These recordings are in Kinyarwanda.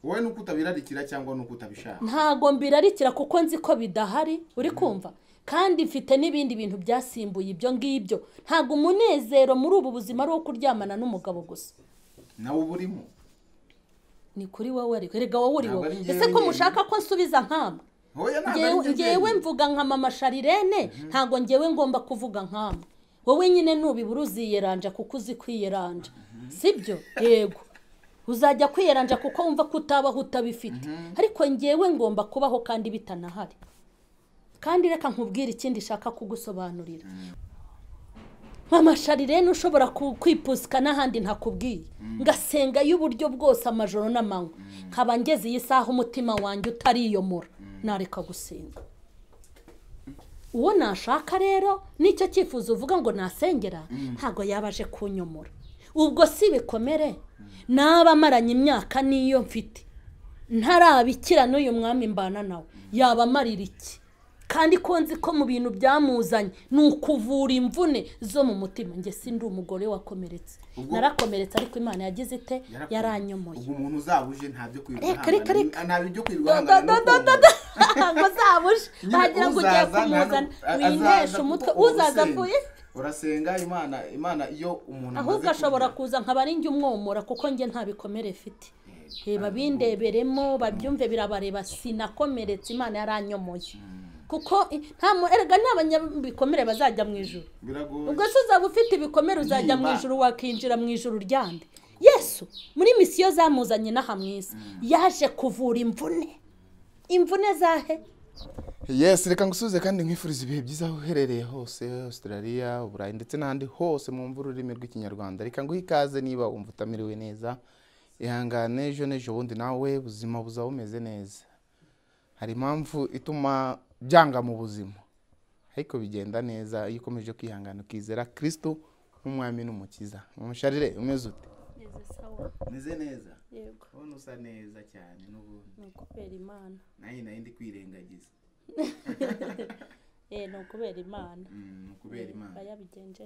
wowe nuko utabirarikira cyangwa nuko utabishaka? ntago mbirarikira kuko nzi ko bidahari uri kumva, kandi mfite n'ibindi bintu byasimbuye ibyo ngibyo. Ntago umunezero muri ubu buzima ari uwo kuryamana n'umugabo gusa. Nawe uburimo ni kuri wowe ariko erega wowe uri wowe. Ese ko mushaka ko nsubiza nkama? Ngewe mvuga nka mama Sharirene, ntago ngewe ngomba kuvuga nkama. Wowe nyine nubibura uziyeranja kuko uzi kwiyeranja, sibyo? Yego, uzajya kwiyeranja kuko wumva kutabaho utabifite, ariko ngewe ngomba kubaho kandi bitanahari. Kandi reka nkubwira ikindi shaka kugusobanurira. Mama Sharirene ushobora kwipusika n'ahandi ntakubwiye, ngasenga y'uburyo bwose amajoro n'amanywa, nkaba ngeze iyi saha umutima wanjye utariyomora, nareka gusenga. Uwo nashaka rero nicyo cyifuzo uvuga ngo nasengera, ntago yabaje kunyomora. Ubwo si bikomere, naba maranye imyaka niyo mfite, ntarabikira n'uyu mwami mbana nawe, yaba marira iki? Kandi ko nzi ko mu bintu byamuzanye n'ukuvura imvune zo mu mutima. Nge sindi umugore wakomeretse, narakomeretse ariko Imana yagize ite? Yaranyomoye. Ubwo umuntu uzabuje ntabyo kwirwanya, ntabyo kwirwanya ngo zabuje bagira ngo ugiye kumuzana wintesha umutwe uzaza avuye. Urasenga Imana iyo umuntu ahubwo ashobora kuza nkaba ari njye umwomora kuko nge nta bikomere mfite. Babindeberemo babyumve birabareba, sinakomeretse, Imana yaranyomoye. Kuko erega n'abanyabikomere bazajya mu ijuru. Ubwo se uzaba ufite ibikomere uzajya mu ijuru, wakinjira mu ijuru ryande? Yesu muri misiyo zamuzanye n'aha mwisi yaje kuvura imvune zahe. Yes, reka ngusuze kandi nkwifuriza ibihe byiza aho uherereye hose, Australia, Uburayi ndetse n'ahandi hose mu mvura ururimi rw'ikinyarwanda. Reka nguhe ikaze niba wumva utamiriwe neza, ihangane ejo n'ejo bundi nawe buzima buzaba bumeze neza. Hari impamvu ituma byanga mu buzima, ariko bigenda neza iyo ukomeje kwihangana ukizera Kristo nk'umwami n'umukiza. Mama Sharirene umeze ute? Neza sawa. Meze neza? Yego. Ubona usa neza cyane n'ubundi. Nukubera Imana. Nayi ndi kwirengagiza. Nukubera Imana. Nukubera Imana. Yabigenje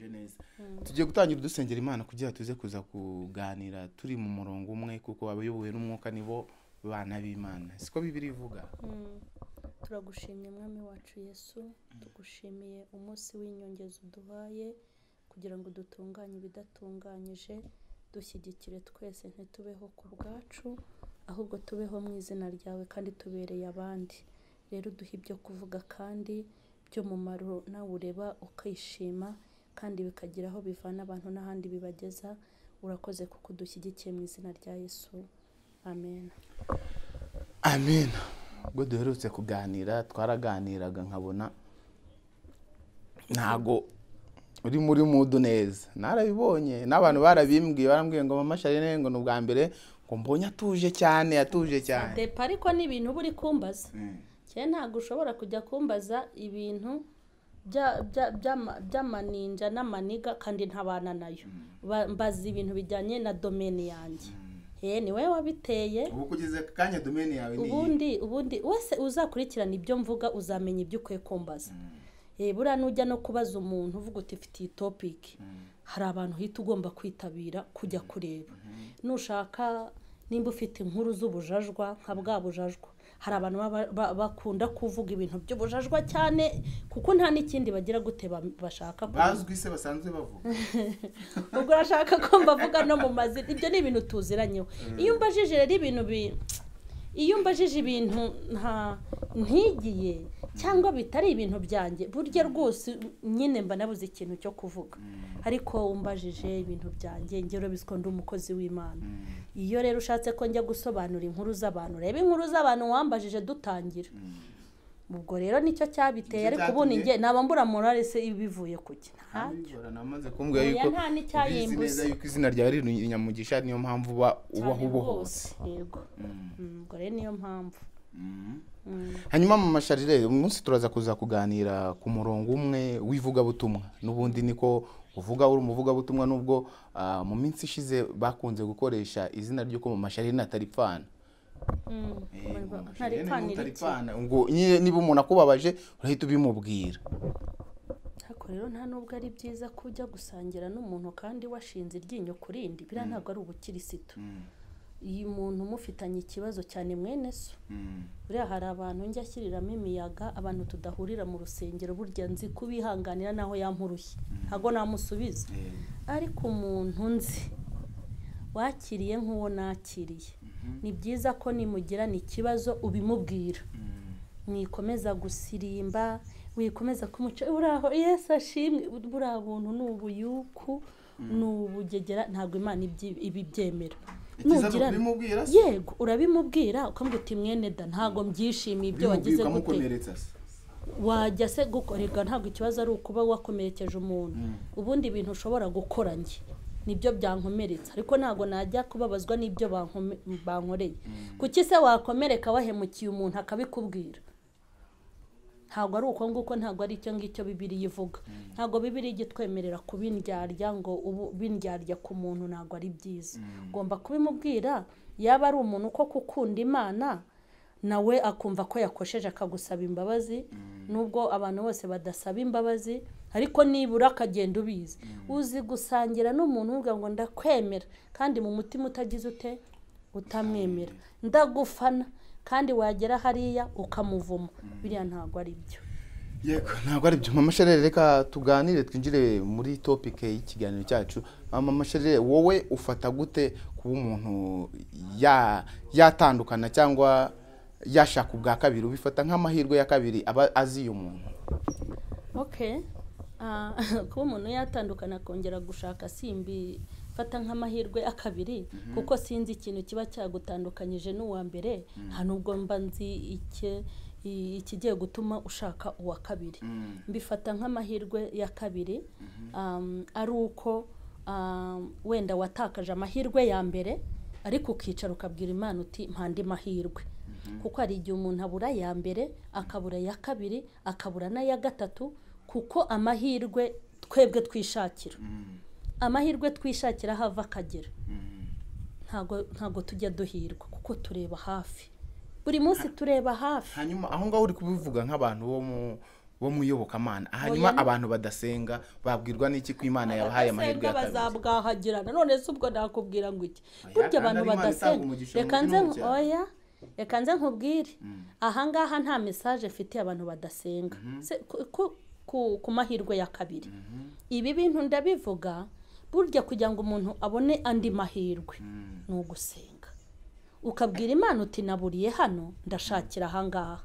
neza. Tugiye gutangira dusengera Imana kugira tuze kuza kuganira turi mu murongo umwe, kuko abayobowe n'umwuka nibo bana b'Imana. Siko Bibiliya ivuga. Turagushimye mwami wacu Yesu, tugushimiye umunsi w'inyongezo uduhaye kugira ngo dutunganye ibidatunganyije, dushyigikire twese ntitubeho ku bwacu, ahubwo tubeho mu izina ryawe kandi tubereye abandi. Rero duhe ibyo kuvuga kandi by'umumaro nawe ureba ukishima, kandi bikagira aho bivana abantu n'ahandi bibageza. Urakoze kuko dushyigikiye mu izina rya Yesu, amen. Amen. Ubwo duherutse kuganira twaraganiraga nkabona ntago uri muri mudu neza. Narabibonye n'abantu barabimbwiye, barambwiye ngo Mama Sharirene ngo n'ubwa mbere ngo mbonye atuje cyane. Depa ariko n'ibintu buri kumbaza. Cye ntago ushobora kujya kumbaza ibintu by'amaninja n'amaniga kandi ntabana nayo. Mbaza ibintu bijyanye na domaine yanjye. Ni wewe wabiteye. Ubu kugeze kanya domaine yawe ni ubundi wese uzakurikirana ibyo mvuga uzamenya ibyo ukwiye kumbaza. Buriya nujya no kubaza umuntu uvuga uti mfite topic, hari abantu hita ugomba kwitabira kujya kureba. Nushaka nimba ufite inkuru z'ubujajwa nka bwa bujajwa, hari abantu bakunda kuvuga ibintu by'ubujajwa cyane kuko nta n'ikindi bagira gute bashaka bazwi se basanzwe bavuga. Ubwo urashaka ko mbavuga no mu mazina, ibyo ni ibintu tuziranyeho. Iyo mbajije rero ibintu ntigiye cyangwa bitari ibintu byanjye, burya rwose nyine mba nabuze ikintu cyo kuvuga. Ariko umbajije ibintu byanjye ngero biziko ndi umukozi w'Imana. Iyo rero ushatse ko njya gusobanura inkuru z'abantu, reba inkuru z'abantu wambajije dutangira. Ubwo rero nicyo cyabiteye, ariko ubundi nge nabambura morale se ibivuye kuki ntacyo. Namaze kumbwira yuko nta n'icyayimbuza yuko izina ryawe ari Nyamugisha, niyo mpamvu ubaho hose. Yego. Ubwo rero niyo mpamvu. Hanyuma Mama Sharirene umunsi turaza kuza kuganira ku murongo umwe w'ivugabutumwa. N'ubundi niko uvuga uri umuvugabutumwa, nubwo mu minsi ishize bakunze gukoresha izina ryo ko Mama Sharirene ataripfana. Ntaripfana ngo niba umuntu akubabaje urahita ubimubwira. Ariko rero nta nubwo ari byiza kujya gusangira n'umuntu kandi washinze iryinyo kurindi, bira ntabwo ari ubukirisitu. iyi muntu mufitanye ikibazo cyane mwene so buriya hari abantu njya ashyiriramo imiyaga abantu tudahurira mu rusengero burya nzi kubihanganira naho yampurushye ntago namusubiza ariko umuntu nzi wakiriye nk'uwo nakiriye ni byiza ko nimugirana ikibazo ubimubwira mwikomeza gusirimba wikomeza kumuca uraho Yesu ashimwe buriya buntu n'ubuyuku n'ubugegera ntabwo Imana ibibyemera nugira yego urabimubwira ukamubwira uti mwene da ntago mbyishimiye ibyo wagize gute wajya se gukorega ntago ikibazo ari ukuba wakomerekeje umuntu ubundi ibintu ushobora gukora nge nibyo byankomeretsa ariko ntago najya kubabazwa n'ibyo bankoreye kuki se wakomereka wahemukiye umuntu akabikubwira ntago ari uko nguko ntago ari icyo ngicyo Bibiliya ivuga ntago Bibiliya igitwemerera kubindyarya ngo ubu bindyarya ku muntu ntago ari byiza ugomba kubimubwira yaba ari umuntu uko gukunda Imana nawe akumva ko yakosheje akagusaba imbabazi nubwo abantu bose badasaba imbabazi ariko nibura akagenda ubizi uzi gusangira n'umuntu uvuga ngo ndakwemera kandi mu mutima utagize ute utamwemera ndagufana kandi wagera hariya ukamuvuma biriya ntago ari byo yego ntago ari byo mama Sharire reka tuganire twinjire muri topic y'ikiganiro cyacu mama Sharire wowe ufata gute kuba umuntu yatandukana cyangwa yashaka ubwa kabiri ubifata nk'amahirwe ya kabiri aba azi umuntu okay kuba umuntu yatandukana kongera gushaka simbi fata nk'amahirwe akabiri kuko sinzi ikintu kiba cyagutandukanyije n'uwa mbere nta nubwo mba nzi ikigiye gutuma ushaka uwa kabiri mbifata nk'amahirwe ya kabiri ari uko wenda watakaje amahirwe ya mbere ariko ukicara ukabwira Imana uti mpande mahirwe kuko hari igihe umuntu abura ya mbere akabura ya kabiri akabura n'aya gatatu kuko amahirwe twebwe twishakira amahirwe twishakira hava akagera ntago tujya duhirwa kuko tureba hafi buri munsi tureba hafi hanyuma aho ngaho uri kubivuga nk'abantu bo muyobokamana hanyuma abantu badasenga babwirwa n'iki ko Imana yabahaye amahirwe ya kabiri bazabwahagirana none se ubwo nakubwira ngo iki burya abantu badasenga reka nze nkubwire ahangaha nta message mfitiye abantu badasenga ku mahirwe ya kabiri ibi bintu ndabivuga burya kugira ngo umuntu abone andi mahirwe ni ugusenga ukabwira Imana uti naburiye hano ndashakira ahangaha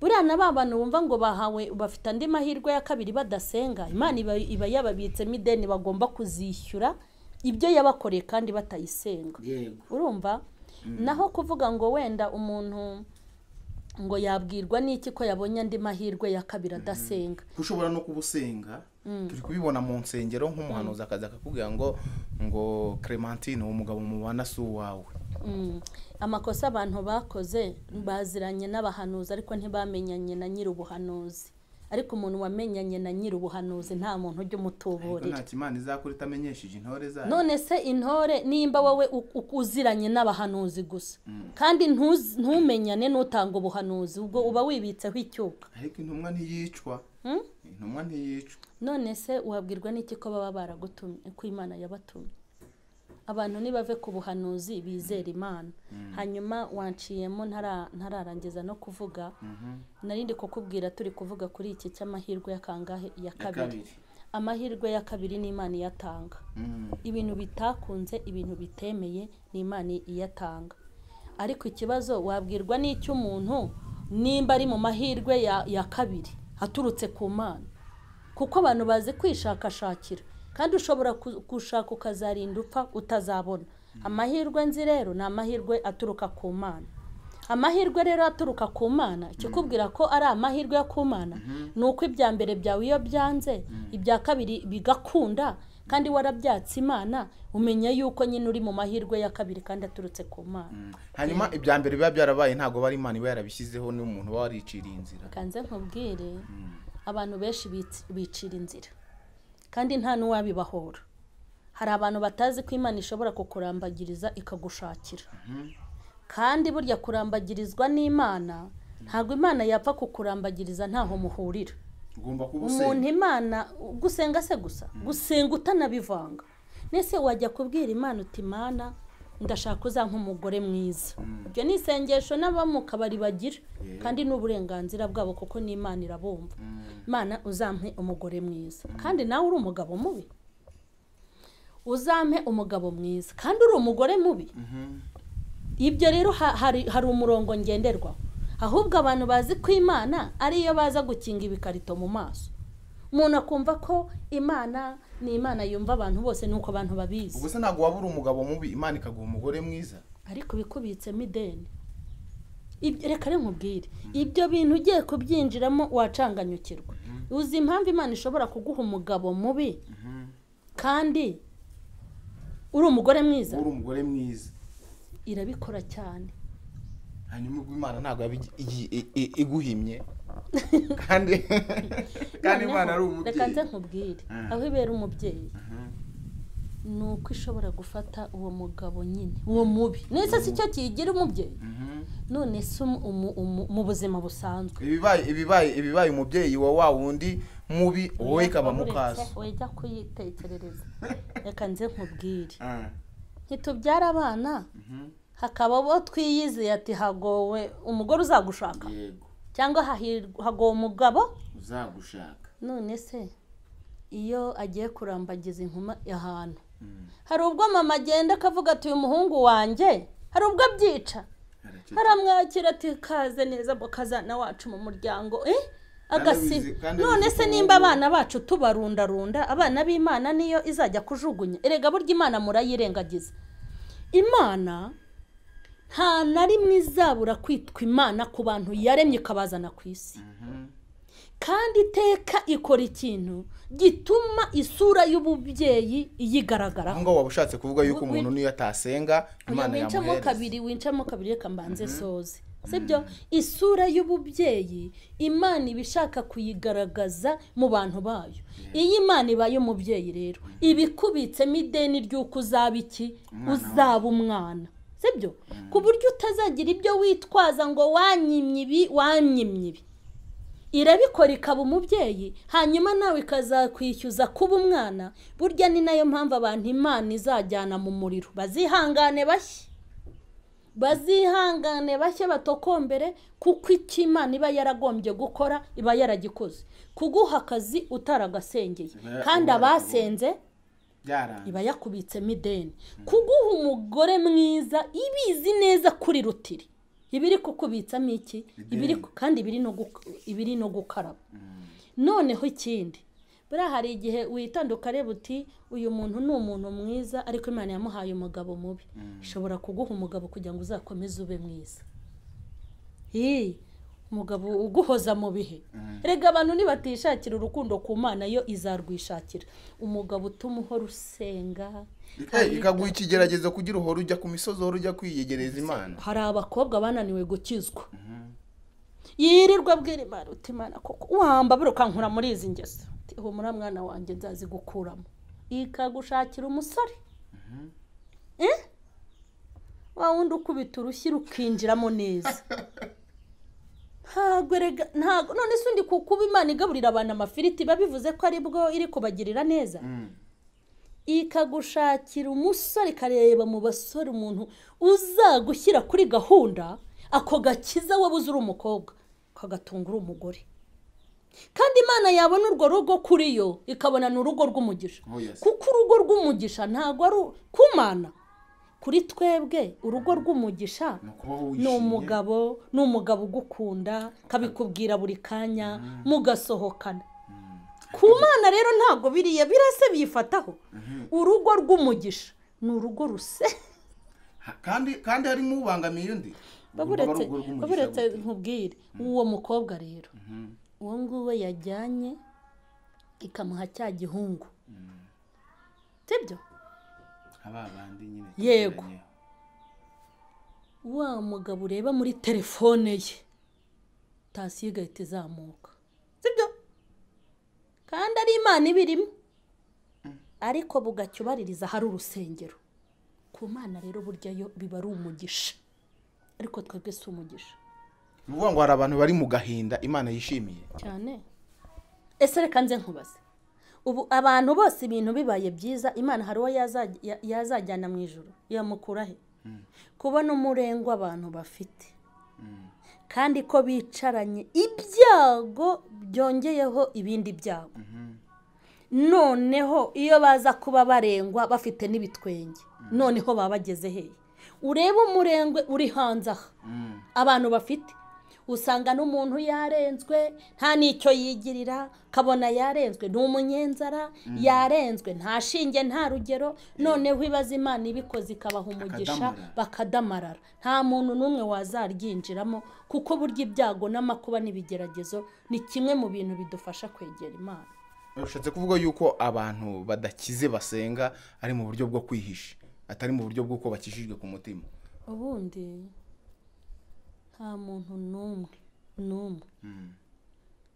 buriya n'abantu bumva ngo bahawe bafite andi mahirwe ya kabiri badasenga Imana iba yababitsemo ideni bagomba kuzishyura ibyo yabakoreye kandi batayisenga urumva naho kuvuga ngo wenda umuntu ngo yabwirwa n'iki ko yabonye andi mahirwe ya kabiri adasenga ushobora no kubusenga turi kubibona mu nsengero nk'umuhanuzi akaza akakubwira ngo Clementine umugabo mubana si uwawe amakosa abantu bakoze baziranye n'abahanuzi ariko ntibamenyanye na nyir'ubuhanuzi ariko umuntu wamenyanye na nyir'ubuhanuzi nta muntu ujya umutuburira nta Imana izakora itamenyesheje intore zayo none se intore nimba wowe uziranye n'abahanuzi gusa kandi ntumenyane n'utanga ubuhanuzi ubwo uba wibitseho icyuka ariko intumwa ntiyicwa none se wabwirwa n'iki ko baba baragutumye ko Imana yabatumye abantu nibave ku buhanuzi bizera Imana hanyuma wanciyemo ntararangiza no kuvuga narindi kukubwira turi kuvuga kuri iki cy'amahirwe yakangahe ya kabiri amahirwe ya kabiri ni Imana iyatanga ibintu bitakunze ibintu bitemeye ni Imana iyatanga ariko ikibazo wabwirwa n'icyo umuntu nimba ari mu mahirwe ya kabiri haturutse ku Mana kuko abantu bazi kwishakashakira kandi ushobora gushaka ukazarinda upfa utazabona amahirwe nzi rero ni amahirwe aturuka ku Mana amahirwe rero aturuka ku Mana ikikubwira ko ari amahirwe yo ku Mana ni uko ibya mbere byawe iyo byanze ibya kabiri bigakunda kandi warabyatse Imana umenya yuko nyine uri mu mahirwe ya kabiri kandi aturutse ku Mana hanyuma ibya mbere biba byarabaye ntago bari Imana iba yarabishyizeho n'umuntu wariciriye inzira kanze nkubwire abantu benshi bicira inzira kandi nta n'uwabibahora hari abantu batazi ko Imana ishobora kukurambagiriza ikagushakira kandi burya kurambagirizwa n'Imana ntago Imana yapfa kukurambagiriza ntaho muhurira umuntu Imana gusenga se gusa gusenga utanabivanga nese wajya kubwira Imana uti Mana ndashaka uzampa umugore mwiza. Ibyo ni isengesho n'aba mu kabari bagira kandi n'uburenganzira bwabo kuko n'Imana irabumva. Imana uzampe umugore mwiza kandi nawe uri umugabo mubi. Uzampe umugabo mwiza kandi uri umugore mubi. Ibyo rero hari umurongo ngenderwa. Ahubwo abantu bazi ko Imana ariyo baza gukinga ibikarito mu maso. Umuntu akumva ko Imana ni Imana yumva abantu bose nuko abantu babizi. Ubwo se ntago wabura umugabo mubi Imana ikaguha umugore mwiza. Ariko bikubitsemo ideni. Ibyo reka nkubwire. Ibyo bintu ugiye kubyinjiramo wacanganyukirwa. Uzi impamvu Imana ishobora kuguha umugabo mubi kandi uri umugore mwiza? Uri umugore mwiza. Irabikora cyane. Hanyuma ubwo Imana ntago iguhimye. kandi Imana ari umubyeyi. Reka nze nkubwire. Aho ibera umubyeyi. Nuko ishobora gufata uwo mugabo nyine uwo mubi. Nese si cyo kigira umubyeyi. None se mu buzima busanzwe. Ibibaye umubyeyi wa wundi mubi wowe ikaba mukaso. Wejya kuyitekerereza. Reka nze nkubwire. Ntitubyara abana. Hakaba bo twiyizeye ati hagowe umugore uzagushaka. Yego. Cyangwa hagowe umugabo uzagushaka. None se iyo agiye kurambagiza inkuma ahantu. Hari ubwo mama agenda akavuga ati uyu muhungu wanjye hari ubwo abyica. Haramwakira ati kaze neza bokazana wacu mu muryango agasi. None se nimba abana bacu tubarundarunda abana b'Imana niyo izajya kujugunya. Erega burya Imana murayirengagiza. Imana nta na rimwe izabura kwitwa Imana ku bantu yaremye ikabazana ku isi. Kandi iteka ikora ikintu gituma isura y'ububyeyi yigaragara. Ngo wabushatse kuvuga yuko umuntu niyo atasenga Imana yamuhereza. Wincamo kabiri reka mbanze soze. Sibyo isura y'ububyeyi Imana ibishaka kuyigaragaza mu bantu bayo. Iyi Imana ibaye umubyeyi rero ibikubitsemo ideni ry'uko uzaba iki uzaba umwana. Sibyo ku buryo utazagira ibyo witwaza ngo wanyimye ibi. Irabikora ikaba umubyeyi hanyuma nawe ikazakwishyuza kuba umwana. Burya ni nayo mpamvu abantu Imana izajyana mu muriro. Bazihangane bashye batokombere kuko iki Imana iba yaragombye gukora iba yaragikoze. Kuguha akazi utaragasengeye kandi abasenze iba yakubitsemo ideni. Kuguha umugore mwiza ibizi neza kuri rutiri. Ibiri kukubitsamo iki? Kandi ibiri no gukaraba. Noneho ikindi buriya hari igihe witanduka reba uti uyu muntu ni umuntu mwiza ariko Imana yamuhaye umugabo mubi. Ishobora kuguha umugabo kugira ngo uzakomeze ube mwiza. Umugabo uguhoza mu bihe. Rega abantu nibatishakira urukundo ku Mana yo izarwishakira. Umugabo utuma uhora usenga. Ikaguha ikigeragezo kugira uhora ujya ku misozi uhora ujya kwiyegereza Imana. Hari abakobwa bananiwe gukizwa. Yirirwa abwira Imana uti Imana koko wamba birukankura muri izi ngeso. Uwo muri mwana wanjye nzazi gukuramo. Ikagushakira umusore. Wa wundi ukubita urushyi rukinjiramo neza. Ntago none se undi kuba Imana igaburira abantu amafiriti babivuze ko ari bwo iri kubagirira neza. Ikagushakira umusore kareba mu basore umuntu uzagushyira kuri gahunda ako gakiza wabuze uri umukobwa kagatungura umugore. Kandi Imana yabona urwo rugo kuri yo ikabona n'urugo rw'umugisha. Kuko urugo rw'umugisha ntago ari kumana. Kuri twebwe urugo rw'umugisha ni umugabo ugukunda kabikubwira buri kanya mugasohokana. Ku Mana rero ntago biriya birase biyifataho. Urugo rw'umugisha ni urugo ruse. kandi harimo ubangamiye undi. Baburetse nkubwire uwo mukobwa rero. Uwo nguwe yajyanye ikamuha cya gihungu. Sibyo? Ababandi nyine. Yego. Wa mugabo ureba muri telefone ye. Tasiye igahita izamuka. Sibyo? Kandi ari Imana ibirimo. Ariko bugacyubaririza hari urusengero. Ku Mana rero burya yo biba ari umugisha. Ariko twebwe si umugisha. Nuvuga ngo hari abantu bari mu gahinda Imana yishimiye. Cyane. Ese reka nze nkubaze. Ubu abantu bose ibintu bibaye byiza Imana hari uwo yazajyana mu ijuru. Yamukura he? kubona umurengwa abantu bafite kandi ko bicaranye ibyago byongeyeho ibindi byago noneho iyo baza kuba barengwa bafite n'ibitwenge noneho baba bageze hehe ureba umurengwe uri hanze aha abantu bafite usanga n'umuntu yarenzwe nta n'icyo yigirira kabona yarenzwe ni umunyenzara yarenzwe nta shinge nta rugero noneho ibaza Imana ibikoze ikabaha umugisha bakadamarara nta muntu n'umwe wazaryinjiramo kuko burya ibyago n'amakuba n'ibigeragezo ni kimwe mu bintu bidufasha kwegera Imana. Ushatse kuvuga yuko abantu badakize basenga ari mu buryo bwo kwihisha atari mu buryo bw'uko bakishijwe ku mutima. Ubundi nta muntu n'umwe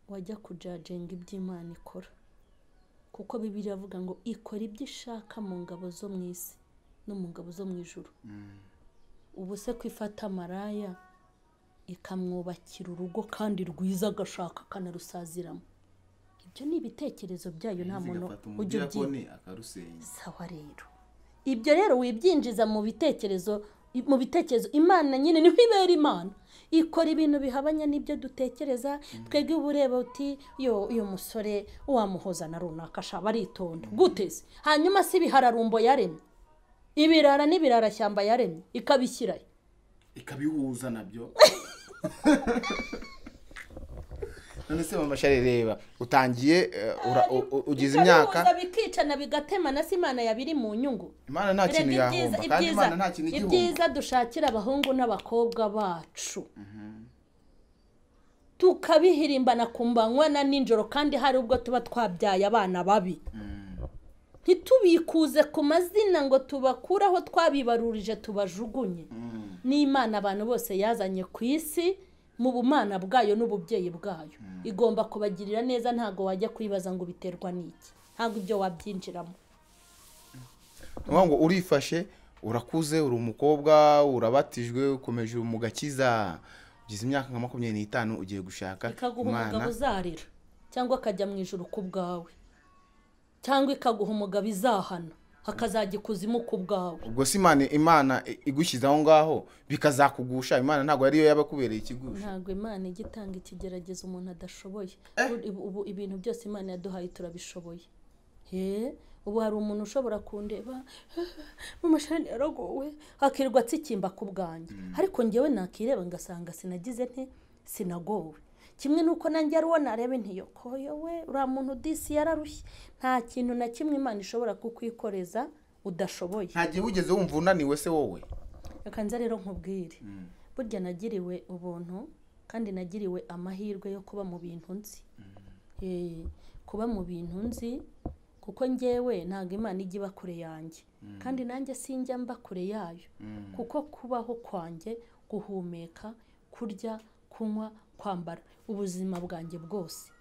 wajya kujajenga iby'Imana ikora kuko Bibiliya avuga ngo ikora ibyo ishaka mu ngabo zo mu isi no mu ngabo zo mu ijuru. Ubu se kwifata maraya ikamwubakira urugo kandi rwiza agashaka akanarusaziramo, ibyo ni ibitekerezo byayo nta muntu ujya ubyina. Sawa rero ibyo rero wibyinjiza mu bitekerezo Imana nyine niho ibera Imana ikora ibintu bihabanya n'ibyo dutekereza. Twebwe ubureba uti uyu musore wamuhoza na runaka ashaba aritonda guteze hanyuma si bihararumbo yaremye ibirara n'ibirara shyamba yaremye ikabishyirayo ikabihuza nabyo. None se mama Shari reba utangiye ugize imyaka bikicana bigatemana si Imana yabiri mu nyungu. Imana nta kintu yahomba kandi Imana nta kintu igihomba. Ibyiza dushakira abahungu n'abakobwa bacu tukabihirimbana kumbanywa na ninjoro kandi hari ubwo tuba twabyaye abana babi ntitubikuze ku mazina ngo tubakuraho twabibarurije tubajugunye. N'Imana abantu bose yazanye ku isi mu bumana bwayo n'ububyeyi bwayo igomba kubagirira neza ntago wajya kwibaza ngo biterwa n'iki ntago ibyo wabyinjiramo. Ngo urifashe urakuze uri umukobwa urabatijwe ukomeje mu gakiza ugize imyaka nka 25 ugiye gushaka Imana uzarira cyangwa akajya mu ijuru ku bwawe cyangwa ikaguha umugabo izahana hakazajya kuzimu ku bwawe. Ubwo si Imana igushyize aho ngaho bikazakugusha. Imana ntago ariyo yabakubereye ikigusha. Ntago Imana igitanga ikigeragezo umuntu adashoboye. Ubu ibintu byose Imana yaduhaye turabishoboye. Ubu hari umuntu ushobora kundeba mu mashani yaragowe hakirwa atsikimba ku bwanjye ariko ngewe nakireba ngasanga sinagize nte sinagowe. Kimwe nuko nanjye ari wona arebe ntiyokoyo we ura muntu disi yararushye nta kintu na kimwe Imana ishobora kukwikoreza udashoboye. Nta gihe wigeze wumva unaniwe se wowe? Reka nza rero nkubwire burya nagiriwe ubuntu kandi nagiriwe amahirwe yo kuba mu bintu nzi. Kuba mu bintu nzi kuko ngewe ntago Imana ijya iba kure yanjye kandi nanjye sinjya mba kure yayo kuko kubaho kwanjye guhumeka kurya kunywa kwambara ubuzima bwanjye bwose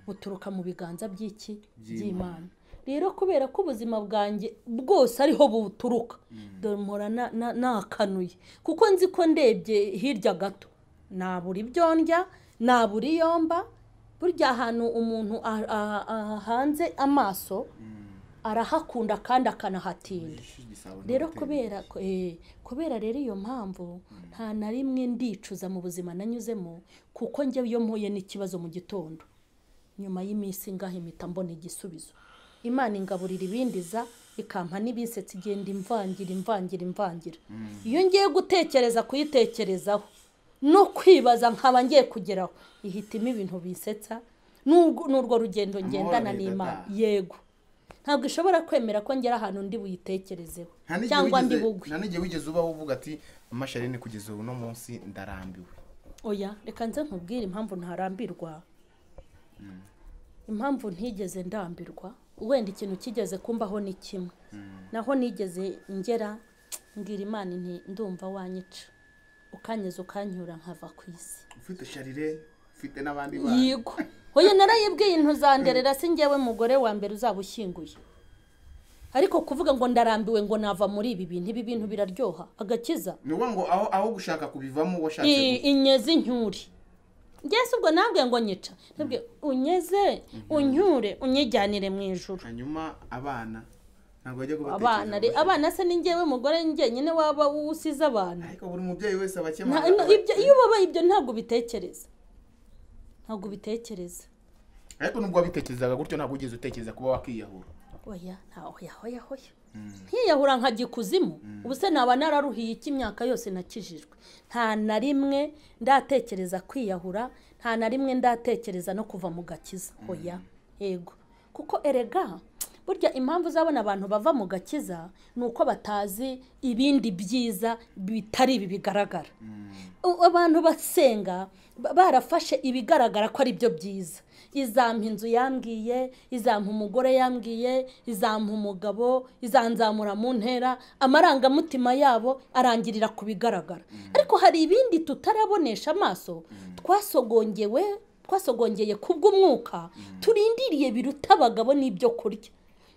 buturuka mu biganza by'Imana. Rero kubera ko ubuzima bwanjye bwose ariho buturuka domora nakanuye kuko nzi ko ndebye hirya gato nabura ibyo ndya nabura iyomba. Burya ahantu umuntu hanze amaso arahakunda kandi akanahatinda. Rero kubera rero iyo mpamvu nta na rimwe ndicuza mu buzima nanyuzemo kuko njye iyo mpuye n'ikibazo mu gitondo nyuma y'iminsi ngaho impita mbona igisubizo. Imana ingaburira ibindiza ikampa n'ibisetsi igenda imvangira. Iyo ngiye gutekereza kuyitekerezaho no kwibaza nkaba ngiye kugeraho ihitimo ibintu bisetsa n'urwo rugendo ngendana n'Imana. Yego ntabwo ishobora kwemera ko ngera ahantu ndi buyitekerezeho cyangwa ndi bugwe. Nta n'igihe wigeze uba uvuga ati mama Shari kugeza ubu no munsi ndarambiwe? Oya reka nze nkubwire impamvu ntarambirwa. Impamvu ntigeze ndambirwa wenda ikintu kigeze kumbaho ni kimwe naho nigeze ngera ngira Imana nti ndumva wanyica ukanyeza ukanyura nkava ku isi. Ufite Sharire ufite n'abandi bana? Yego oya narayibwiye intuzanderera si ngewe mugore wa mbere uzabushyinguye ariko kuvuga ngo ndarambiwe ngo nava muri ibi bintu biraryoha agakiza. Ni ngo aho gushaka kubivamo washatse inyeze incyuri ngese ubwo nabwe ngo nyica nabwe unyeze unyure unyijyanire mu ijuru. Hanyuma abana ntabwo bajya kubatekereza abana se ni njyewe mugore njyenyine waba usize abana ariko buri mubyeyi wese abakemura iyo babaye ibyo ntabwo bitekereza ariko nubwo wabitekerezaga gutyo ntabwo ugeze utekereza kuba wakiyahura oya nkiyahura nkajya ikuzimu ubu se naba nararuhiye iki imyaka yose nakijijwe nta na rimwe ndatekereza kwiyahura nta na rimwe ndatekereza no kuva mu gakiza oya yego kuko erega burya impamvu uzabona abantu bava mu gakiza ni uko batazi ibindi byiza bitari ibi bigaragara abantu basenga barafashe ibigaragara ko ari byo byiza izampa inzu yambwiye izampa umugore yambwiye izampa umugabo izanzamura mu ntera amarangamutima yabo arangirira ku bigaragara ariko hari ibindi tutarabonesha amaso twasogongeye kubw'umwuka turindiriye biruta abagabo n'ibyo kurya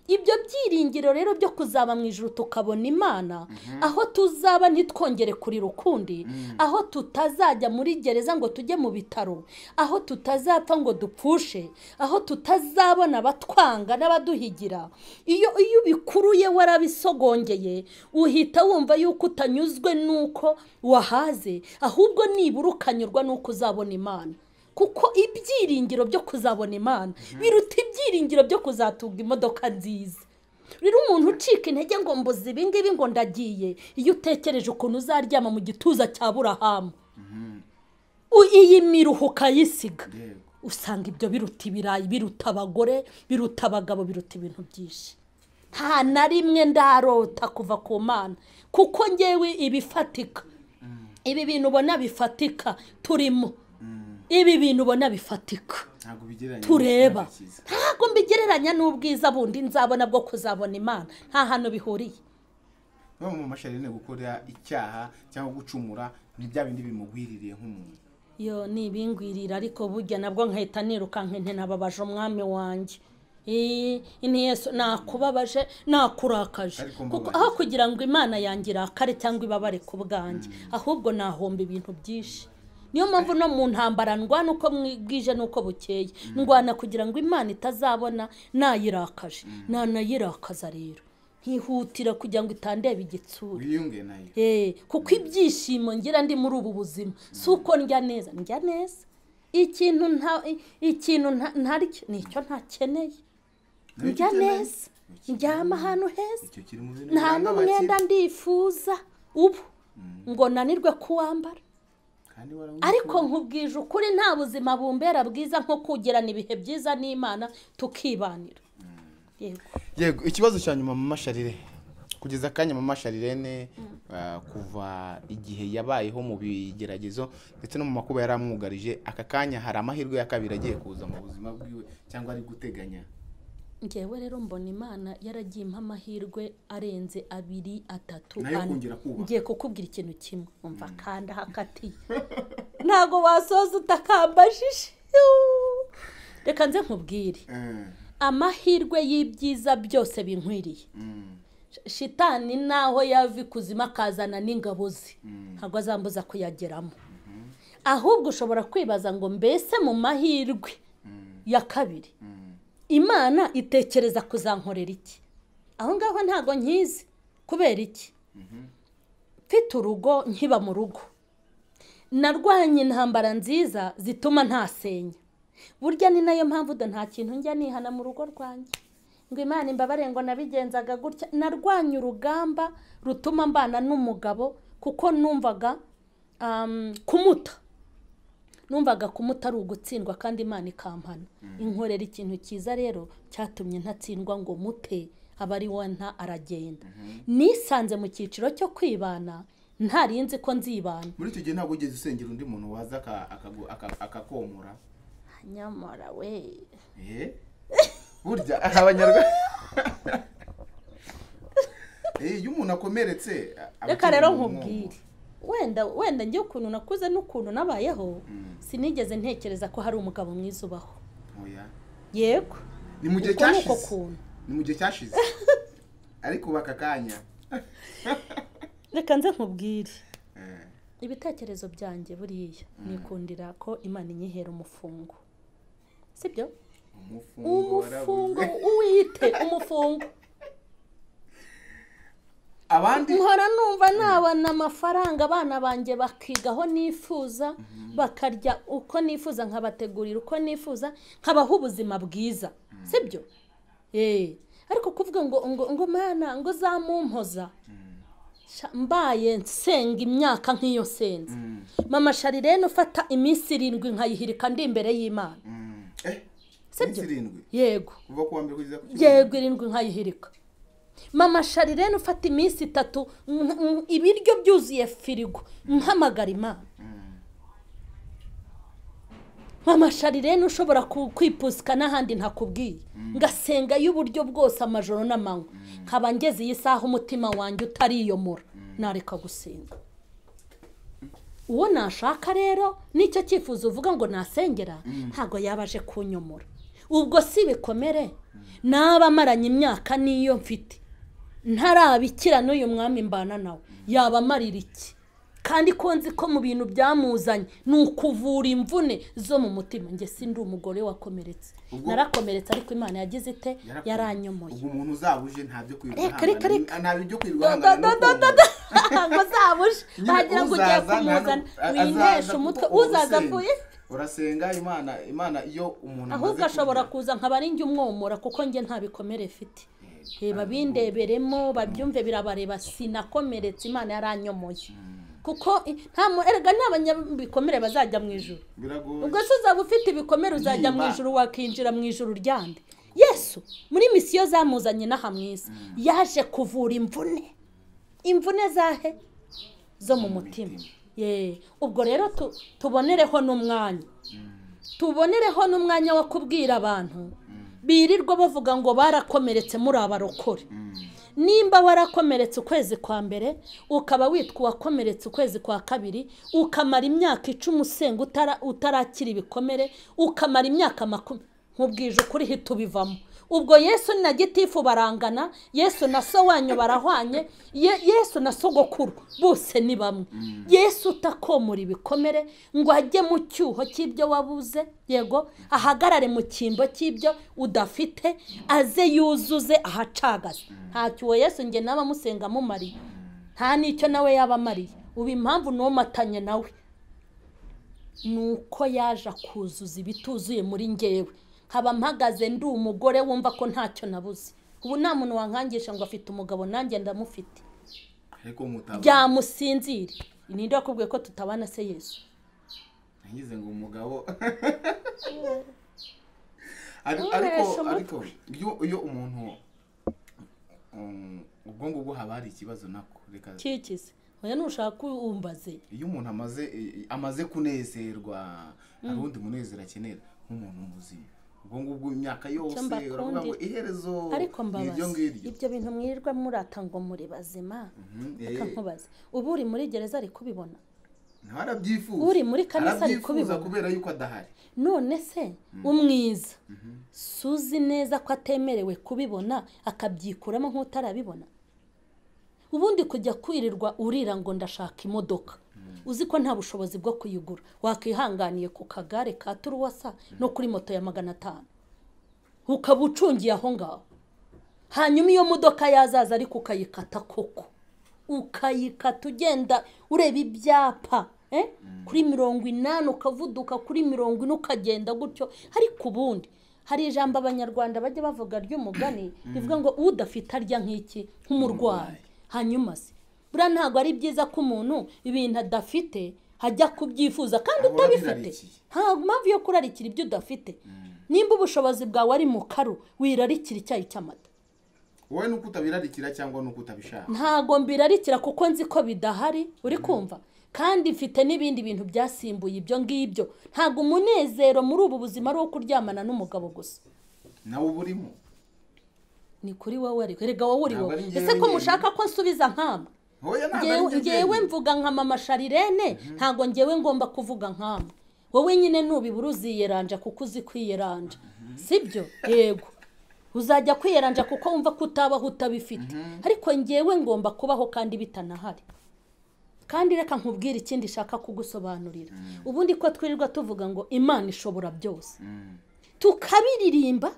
ibyo byiringiro rero byo kuzaba mu ijuru tukabona imana aho tuzaba ntitwongere kurira ukundi aho tutazajya muri gereza ngo tujye mu bitaro aho tutazapfa ngo dupfushe aho tutazabona abatwanga n'abaduhigira iyo ubikuruye warabisogongeye uhita wumva yuko utanyuzwe n'uko wahaze ahubwo nibura ukanyurwa n'uko uzabona imana kuko ibyiringiro byo kuzabona imana biruta ibyiringiro byo kuzatunga imodoka nziza rero umuntu ucika intege ngo mbuze ibingibi ngo ndagiye iyo utekereje ukuntu uzaryama mu gituza cya Burahamu iyi miruho ukayisiga usanga ibyo biruta ibirayi biruta abagore biruta abagabo biruta ibintu byinshi nta na rimwe ndarota kuva ku mana kuko ngewe ibifatika ibi bintu ubona bifatika turimo ibi bintu ubona bifatika tureba ntabwo mbigereranya n'ubwiza bundi nzabona bwo kuzabona imana nta hantu bihuriye no mu masharine gukora icyaha cyangwa gucumura ni bya bindi bimugwiririye nk'umuntu yo ni ibingwirira ariko burya nabwo nkahita niruka nkente nababaje umwami wanjye Yesu nakubabaje nakurakaje kuko aho kugira ngo imana yangira akare cyangwa ibabare ku bwanjye ahubwo nahomba ibintu byinshi niyo mpamvu no mu ntambara ndwana uko bwije nuko bukeye ndwana kugira ngo imana itazabona nayirakaje nanayirakaza rero nkihutira kugira ngo itandebe igitsura kuko ibyishimo ngira ndi muri ubu buzima si uko ndya neza ikintu ntaryo nicyo ntakeneye ndya neza ndyama ahantu heza nta n'umwenda ndifuza ubu ngo nanirwe kuwambara ariko nkubwije ukuri nta buzima bumbera bwiza nko kugirana ibihe byiza n'imana tukibanira yego ikibazo cya nyuma mama Sharire kugeza akanya mama Sharirene kuva igihe yabayeho mu bigeragezo ndetse no mu makuba yaramwugarije aka kanya hari amahirwe ya kabiri agiye kuza mu buzima bwiwe cyangwa ari guteganya ngewe rero mbona imana yaragiye impa amahirwe arenze 2 3 ngiye kukubwira ikintu kimwe umva kanda hakatiye ntago wasoza utakambajije reka nze nkubwire amahirwe y'ibyiza byose binkwiriye shitani naho yavi kuzima kazana n'ingabo ze ntago azambuza kuyageramo ahubwo ushobora kwibaza ngo mbese mu mahirwe ya kabiri imana itekereza kuzankorera iki aho ngaho ntago nkizi kubera iki mfite urugo nkiba mu rugo narwanye intambara nziza zituma ntasenya burya ni nayo mpamvu nta kintu njya nihana mu rugo rwanjye ngo imana imbabare ngo nabigenzaga gutya narwanye urugamba rutuma mbana n'umugabo kuko numvaga kumuta ari ugutsindwa kandi imana ikampana inkorera ikintu cyiza rero cyatumye ntatsindwa ngo mute aba ari we nta aragenda nisanze mu cyiciro cyo kwibana ntarinzi ko nzibana muri icyo gihe ntabwo ugeze usengera undi muntu waza akakomora nyamara we burya abanyarwanda iyo umuntu akomeretse reka rero nkubwire wenda njye ukuntu nakuze n'ukuntu nabayeho sinigeze ntekereza ko hari umugabo mwiza ubaho yego ni mu gihe cyashize ariko baka kanya reka nze nkubwire ibitekerezo byanjye buriya nikundira ko imana inyihera umufungo sibyo umufungo uwite umufungo abandi nkora numva nabona amafaranga abana banjye bakigaho nifuza bakarya uko nifuza nkabategurira uko nifuza nkabaho ubuzima bwiza sibyo ariko kuvuga ngo mana ngo zamumpoza mbaye nsenga imyaka nk'iyo senze mama Sharirene ufata iminsi 7 nkayihirika ndi imbere y'Imana sibyo yego kuva kuwa mbere kugeza ku yego 7 nkayihirika mama Sharirene ufata iminsi 3 ibiryo byuzuye firigo nkamagara Imana mama Sharirene ushobora kwipusika n'ahandi ntakubwiye ngasenga y'uburyo bwose amajoro n'amanywa nkaba ngeze iyi saha umutima wanjye utariyomora nareka gusenga uwo nashaka rero nicyo cyifuzo uvuga ngo nasengera ntago yabaje kunyomora ubwo si bikomere nabamaranye imyaka niyo mfite ntarabikira n'uyu mwami mbana nawe yabamarira iki kandi ko nzi ko mu bintu byamuzanye nukuvura imvune zo mu mutima nge sindi umugore wakomeretse narakomeretse ariko Imana yagize ite yaranyomoye ubwo umuntu uzabuje ntabyo kwirwa ntabyo byo kwirwa ngo zabuje bagira ngo ugiye kumuzana winesha umutwe uzaza avuye urasenga Imana iyo umuntu ahubwo ashobora kuza nkabaringe umwomora kuko nge nta bikomere mfite babindeberemo babyumve birabareba sinakomeretse Imana yaranyomoye kuko erega n'abanyabikomere bazajya mu ijuru ubwo se uzaba ufite ibikomere uzajya mu ijuru wakinjira mu ijuru ryande Yesu muri misiyo zamuzanye n'aha mwisi yaje kuvura imvune zahe zo mu mutima ubwo rero tubonereho n'umwanya wo kubwira abantu birirwa bavuga ngo barakomeretse muri abarokore nimba warakomeretse ukwezi kwa mbere ukaba witwa wakomeretse ukwezi kwa kabiri ukamara imyaka 10 usenga utarakira ibikomere ukamara imyaka 10 nkubwije ukuri hita ubivamo ubwo Yesu na gitifu barangana Yesu na so wanyu barahwanye Yesu na sogokuru bose ni bamwe Yesu utakomura ibikomere ngo ajye mu cyuho cy'ibyo wabuze yego ahagarare mu cyimbo cy'ibyo udafite aze yuzuze ahacagaze ntacyo Yesu nge naba musenga mumariye nta nicyo nawe yabamariye ubu impamvu no matanye nawe nuko yaje kuzuza ibituzuye muri ngewe haba mpagaze ndi umugore wumva ko ntacyo nabuze ubu nta muntu wankangisha ngo afite umugabo nanjye ndamufite ariko mutaba byamusinzire ninde wakubwiye ko tutabana se Yesu ngize ngo umugabo ariko iyo umuntu ubwongo bwo haba hari ikibazo nako reka kikize oya nushaka umbaze iyo umuntu amaze kunezerwa arundi munezero akenera nk'umuntu muzima ubwongo bw'imyaka yose uravuga ngo iherezo ibyo bintu mwirirwa murata ngo muri bazima reka nkubaze ubu uri muri gereza ari kubibona ntarabyifuza uri muri kanisa ari kubibona kubera yuko adahari none se umwiza suzi neza ko atemerewe kubibona akabyikuramo nk'utarabibona ubundi kujya kwirirwa urira ngo ndashaka imodoka uzi ko nta bushobozi bwo kuyigura wakihanganiye ku kagare ka turuwasa no kuri moto ya 500 ukaba ucungiye aho ngaho hanyuma iyo modoka yazaza ariko ukayikata koko ukayikata ugenda ureba ibyapa kuri 80 ukavuduka kuri 40 ukagenda gutyo ariko ubundi hari ijambo abanyarwanda bajye bavuga ry'umugani rivuga ngo udafite arya nk'iki nk'umurwayi hanyuma se bura ntago ari byiza ko umuntu ibintu adafite hajya kubyifuza kandi utabifite nta mpamvu yo kurarikira ibyo udafite nimba ubushobozi bwawe ari mu karu wirarikira icyayi cy'amata wowe nuko utabirarikira cyangwa nuko utabishaka ntago mbirarikira kuko nzi ko bidahari uri kumva kandi mfite n'ibindi bintu byasimbuye ibyo ngibyo ntago umunezero muri ubu buzima ari wo kuryamana n'umugabo gusa nawe uburimo ni kuri wowe ariko erega wowe uri wowe ese ko mushaka ko nsubiza nkamba ngewe mvuga nka mama Sharirene ntago ngewe ngomba kuvuga nkamba wowe nyine nubibura uziyeranja kuko uzi kwiyeranja sibyo yego uzajya kwiyeranja kuko wumva ko utabaho utabifite ariko ngewe ngomba kubaho kandi bitanahari kandi reka nkubwire ikindi shaka kugusobanurira ubundi ko twirirwa tuvuga ngo Imana ishobora byose tukabiririmba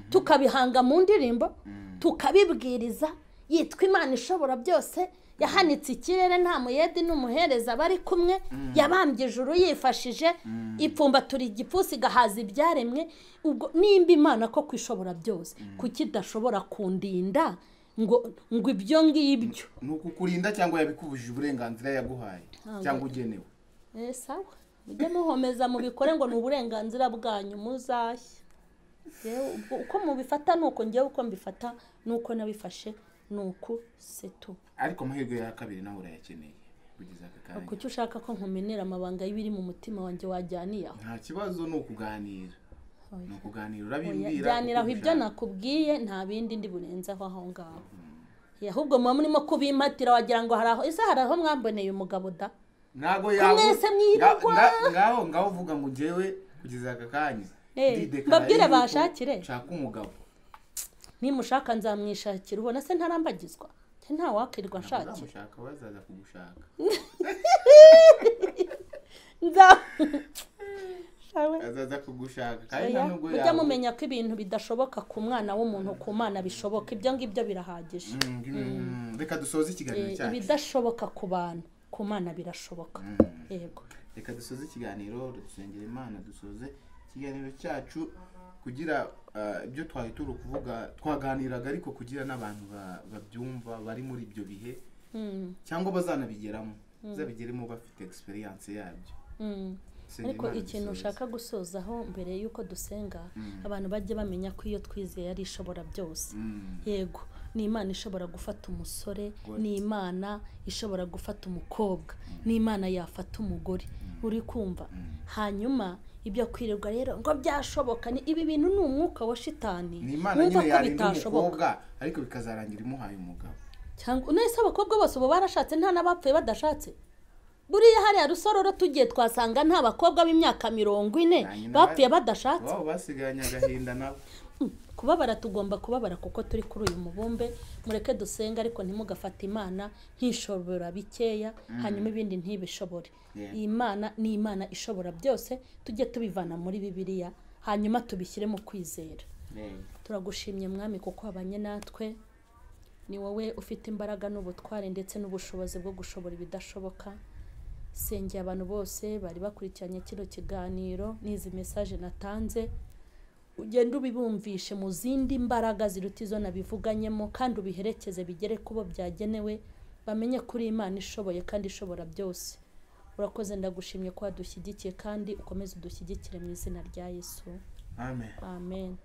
tukabihanga mu ndirimbo tukabibwiriza yitwa Imana ishobora byose, yahanitse ikirere nta muyedi n'umuhereza bari kumwe, yabambye ijuru yifashije, ipfumbatura igipfusi igahaza ibyaremwe. Ubwo nimba Imana ko kwishobora byose, kuki idashobora kundinda ngo ibyo ngibyo ni ukukurinda cyangwa yabikubujije uburenganzira yaguhaye cyangwa ugenewe? Sawa, mujye muhomeza mubikore ngo ni uburenganzira bwanyu muzashya. Uko mubifata nuko ngewe uko mbifata nuko nabifashe nuko setu. Ariko amahirwe ya kabiri nawe urayakeneye kugeza aka kanya. Kuki ushaka ko nkumenera amabanga y'ibiri mu mutima wanjye wajyaniye? Nta kibazo, ni ukuganira. Ni ukuganira, urabimbwira. Jyaniraho ibyo nakubwiye, nta bindi ndi burenzaho aho ngaho. Ahubwo muba murimo kubimpatira wagira ngo hari aho mwamboneye umugabo da. Ntago yawe ngaho uvuga ngo njyewe kugeza aka kanya mbabwire bashakire nshaka umugabo. Nimushaka nzamwishakira, ubona se ntarambagizwa? Nta wakirwa nshakira. Nzamushaka, wazaza kugushaka. Azaza kugushaka kandi nubwo yawe. Ujya mumenya ko ibintu bidashoboka ku mwana w'umuntu ku Mana bishoboka. Ibyo ngibyo birahagije. Reka dusoze ikiganiro cyacu. Ibidashoboka ku bantu ku Mana birashoboka. Yego. Reka dusoze ikiganiro, dusengera Imana, dusoze ikiganiro cyacu kugira ibyo twari turi kuvuga twaganiraga, ariko kugira n'abantu babyumva bari muri ibyo bihe cyangwa bazanabigeramo, zabigeremo bafite experience yabyo. Ariko ikintu ushaka gusozaho mbere y'uko dusenga, abantu bajye bamenya ko iyo twizeye ari ishobora byose. Yego, ni Imana ishobora gufata umusore, ni Imana ishobora gufata umukobwa, ni Imana yafata umugore. Uri kumva? Hanyuma ibyo kwirirwa rero ngo byashoboka, ni ibi bintu ni umwuka wa shitani. Ni Imana nyine yarinda umukobwa ariko bikazarangira imuhaye umugabo. Cyangwa unese abakobwa bose bo barashatse, nta nabapfuye badashatse. Buriya hariya Rusororo tugiye twasanga nta bakobwa b'imyaka 40 bapfuye badashatse. Wao basiganya agahinda nabo. Kubabara tugomba kubabara kuko turi kuri uyu mubumbe. Mureke dusenga ariko ntimugafata Imana nkishobora bikeya hanyuma ibindi ntibishobore. Imana ni Imana ishobora byose, tujye tubivana muri Bibiliya hanyuma tubishyire mu kwizera. Turagushimye Mwami kuko abanye natwe. Ni wowe ufite imbaraga n'ubutware ndetse n'ubushobozi bwo gushobora ibidashoboka. Sengeye abantu bose bari bakurikiranye kino kiganiro n'izi message natanze, ugenda ubibumvishe mu zindi mbaraga ziruta izo nabivuganyemo, kandi ubiherekeze bigere kubo byagenewe, bamenye kuri Imana ishoboye kandi ishobora byose. Urakoze, ndagushimye ko wadushyigikiye kandi ukomeze udushyigikire mu izina rya Yesu. Amen. Amen.